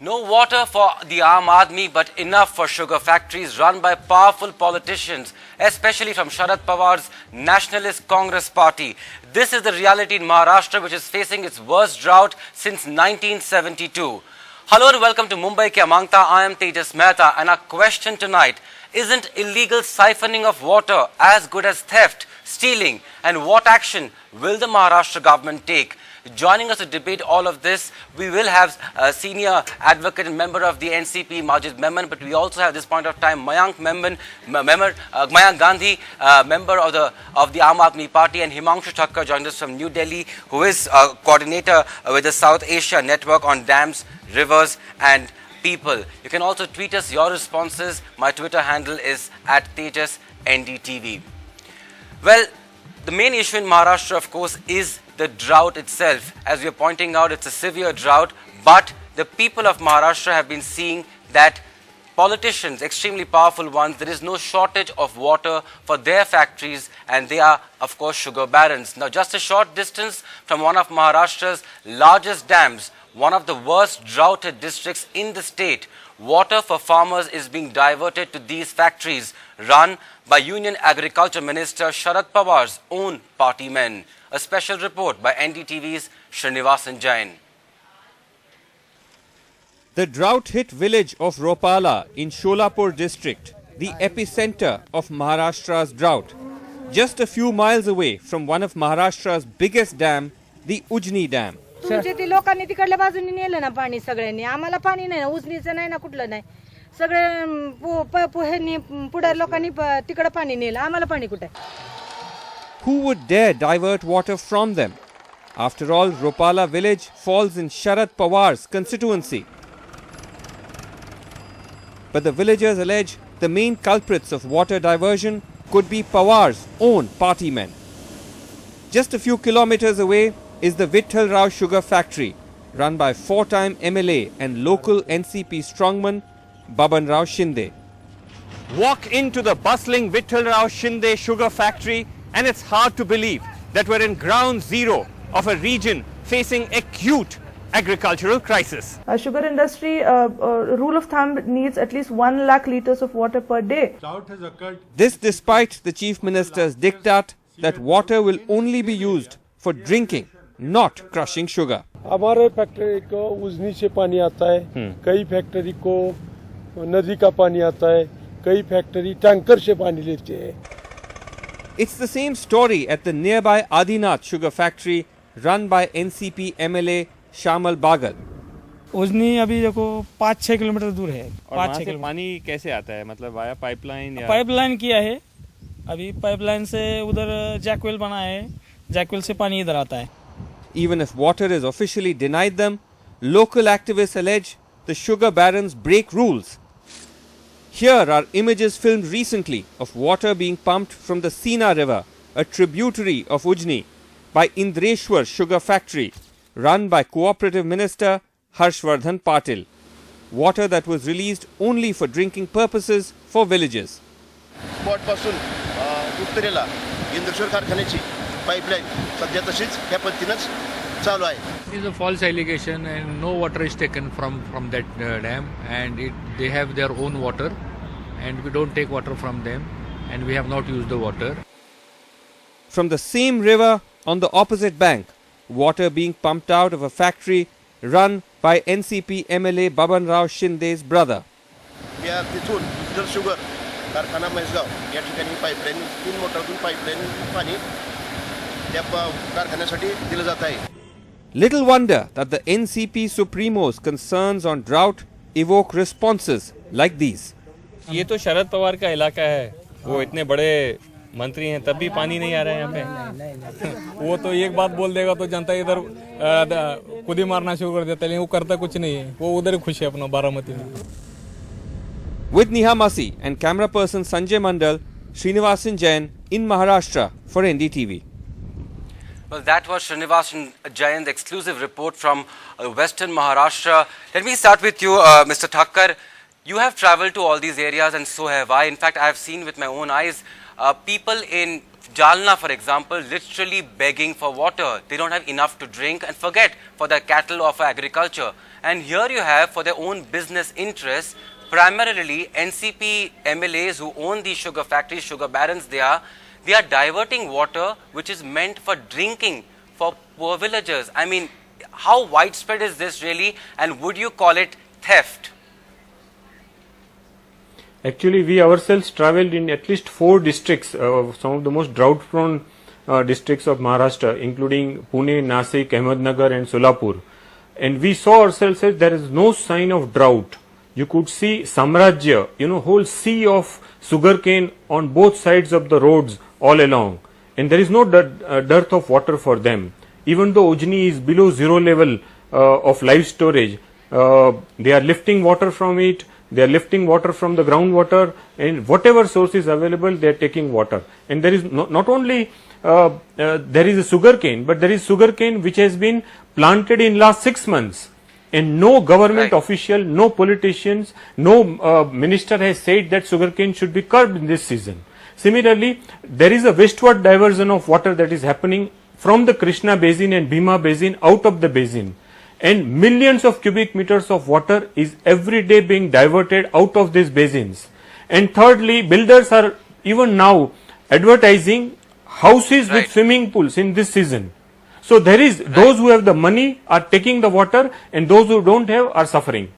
No water for the Aam Aadmi, but enough for sugar factories run by powerful politicians, especially from Sharad Pawar's Nationalist Congress party. This is the reality in Maharashtra, which is facing its worst drought since 1972. Hello and welcome to Mumbai Kya Mangta. I am Tejas Mehta, and our question tonight: isn't illegal siphoning of water as good as theft, stealing, and what action will the Maharashtra government take? Joining us to debate all of this, we will have a senior advocate and member of the NCP, Majid Memon, but we also have at this point of time Mayank Gandhi, member of the Aam Aadmi Party, and Himanshu Thakkar joined us from New Delhi, who is coordinator with the South Asia Network on Dams, Rivers and People. You can also tweet us your responses. My Twitter handle is @TejasNDTV. Well, the main issue in Maharashtra, of course, is the drought itself. As we are pointing out, it's a severe drought, but the people of Maharashtra have been seeing that politicians, extremely powerful ones, there is no shortage of water for their factories, and they are, of course, sugar barons. Now, just a short distance from one of Maharashtra's largest dams, one of the worst drought-hit districts in the state, water for farmers is being diverted to these factories run by Union Agriculture Minister Sharad Pawar's own party men. A special report by NDTV's Srinivasan Jain. The drought-hit village of Ropala in Sholapur district, the epicenter of Maharashtra's drought, just a few miles away from one of Maharashtra's biggest dam, the Ujni Dam. तुमचे लोकांनी तिकडल्या बाजूने नेलं ना पाणी सगळ्यांनी आम्हाला पाणी नाही ना उजनीचं नाही ना कुठलं नाही सगळे पुढे लोकांनी तिकडे पाणी नेलं आम्हाला पाणी कुठे Who would dare divert water from them? After all, Ropala village falls in Sharad Pawar's constituency. But the villagers allege the main culprits of water diversion could be Pawar's own party men. Just a few kilometers away is the Vitthal Rao sugar factory, run by four-time MLA and local NCP strongman Baban Rao Shinde. Walk into the bustling Vitthal Rao Shinde sugar factory and it's hard to believe that we're in ground zero of a region facing acute agricultural crisis. Sugar industry, rule of thumb needs at least 1 lakh liters of water per day. Drought has occurred. This despite the Chief Minister's diktat that water will only be used for drinking, not crushing sugar. हमारे factory को उजनी से पानी आता है कई factory को नदी का पानी आता है कई फैक्ट्री टैंकर से पानी लेते हैं. It's the same story at the nearby Adinath sugar factory run by NCP MLA Shamal Bagal. Ujani अभी देखो 5-6 किलोमीटर दूर है. और वहाँ से पानी कैसे आता है, मतलब वाया पाइपलाइन या पाइपलाइन किया है. अभी पाइपलाइन से उधर जैकवेल बना है, जैकवेल से पानी इधर आता है. Even if water is officially denied them, local activists allege the sugar barons break rules. Here are images filmed recently of water being pumped from the Sina River, a tributary of Ujni, by Indreshwar Sugar Factory, run by Cooperative Minister Harshvardhan Patil. Water that was released only for drinking purposes for villages. पासून उत्तरेला Indreshwar कारखान्याची pipeline सध्या तशीच ह्या पद्धतीनेच चालू आहे. It is a false allegation and no water is taken from that dam, and they have their own water and we don't take water from them and we have not used the water. From the same river on the opposite bank, water being pumped out of a factory run by NCP MLA Baban Rao Shinde's brother. या तिथून जर sugar कारखाना म्हैसगाव या ठिकाणी pipeline 3 मोटरतून pipeline पाणी त्या कारखान्यासाठी दिलं जात आहे. Little wonder that the NCP supremos' concerns on drought evoke responses like these. ये तो शरद पवार का इलाका है, वो इतने बड़े मंत्री हैं तब भी पानी नहीं आ रहा है यहाँ पे. वो तो एक बात बोल देगा तो जनता इधर खुद ही मारना शुरू कर देता है, लेकिन वो करता कुछ नहीं है. वो उधर खुश है अपना बारामती में. With Neha Masi and camera person Sanjay Mandal, Srinivasan Jain in Maharashtra for NDTV. Well, that was Srinivasan Jain's exclusive report from Western Maharashtra. Let me start with you, Mr. Thakkar. You have traveled to all these areas and so have I. In fact, I have seen with my own eyes people in Jalna, for example, literally begging for water. They don't have enough to drink and forget for their cattle or for agriculture. And here you have, for their own business interests, primarily NCP MLAs who own these sugar factories, sugar barons, they are diverting water which is meant for drinking for poor villagers. I mean, how widespread is this really, and would you call it theft? Actually, we ourselves travelled in at least 4 districts, some of the most drought-prone districts of Maharashtra, including Pune, Nasik, Ahmednagar and Solapur. And we saw ourselves that there is no sign of drought. You could see Samrajya, whole sea of sugarcane on both sides of the roads all along. And there is no dearth of water for them. Even though Ujni is below zero level of live storage, they are lifting water from it. They are lifting water from the groundwater, and whatever source is available, they are taking water. And there is not only there is a sugarcane, but there is sugarcane which has been planted in last 6 months, and no government official, no politicians, no minister has said that sugarcane should be curbed in this season. Similarly, there is a westward diversion of water that is happening from the Krishna basin and Bhima basin out of the basin. And millions of cubic meters of water is every day being diverted out of these basins. And thirdly, builders are even now advertising houses with swimming pools in this season. So there is those who have the money are taking the water, and those who don't have are suffering.